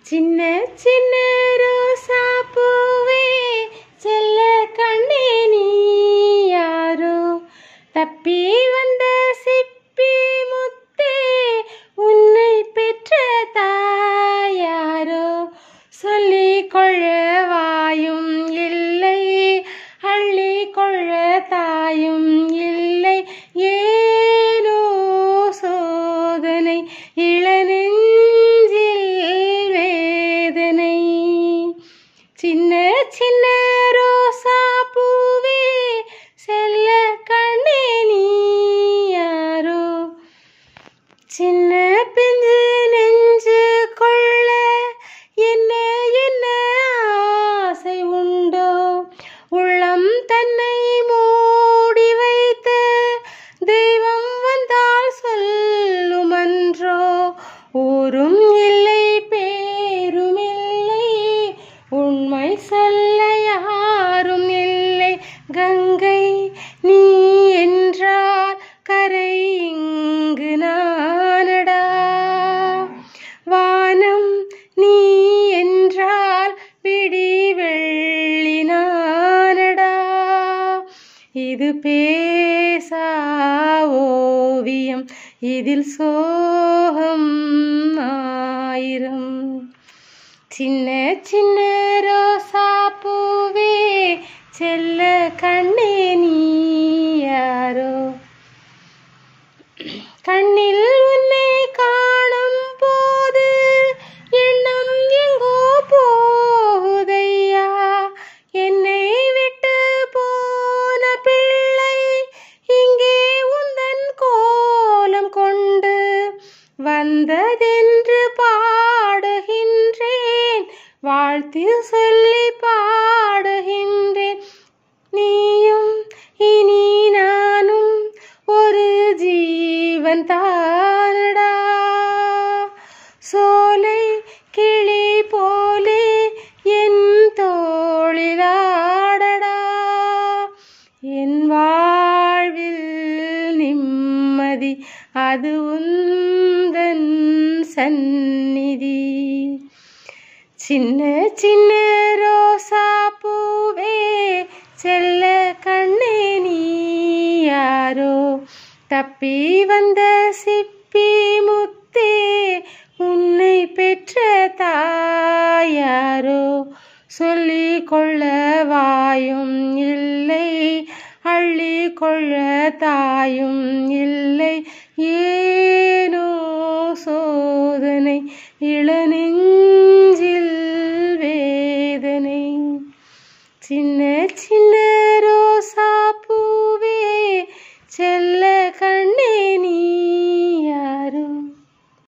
சின்ன சின்ன ரோசா பூவே செல்ல கண்ணே நீ யாரோ தப்பி வந்த சிப்பி முத்தே உன்னை பெற்ற தாயாரோ சொல்லிக் கொள்ள வாயும் இல்லை அள்ளிக் கொள்ள தாயும் இல்லை ஏனோ சோதனை இளநெஞ்சில் வேதனை சின்ன சின்ன ரோசா பூவே செல்ல கண்ணே நீ யாரோ சின்ன பிஞ்சு நெஞ்சு கொள்ள என்ன என்ன ஆசை உண்டோ உள்ளம் தன்னை மூடி வைத்த தெய்வம் வந்தால் சொல்லுமன்றோ ஊரும் இல்லை பேரும் இல்லை உண்மை சொல்ல யாரும் இல்லை கங்கை நீ என்றால் கரை இங்கு நானடா வானம் நீ என்றால் விடி வெள்ளி நானடா இது பேசா ஓவியம் இதில் சோகம் ஆயிரம் சின்ன சின்ன ரோசா பூவே செல்ல கண்ணே நீ யாரோ கண்ணில் உன்னை காணும் போது எண்ணம் எங்கோ போகுதையா என்னை விட்டு போன பிள்ளை இங்கே உந்தன் கோலம் கொண்டு வந்ததென்று பாடுகின்றேன் வாழ்த்தி சொல்லி பாடுகின்றேன் நீயும் இனி நானும் ஒரு ஜீவன் தானடா சோலை கிளி போலே என் தோளிலாடடா என் வாழ்வில் நிம்மதி அது உந்தன் சந்நிதி சின்ன சின்ன ரோசா பூவே செல்ல கண்ணே நீ யாரோ தப்பி வந்த சிப்பி முத்தே உன்னை பெற்ற தாயாரோ சொல்லிக் கொள்ள வாயும் இல்லை அள்ளிக் கொள்ள தாயும் இல்லை ஏனோ சோதனை இளநெஞ்சு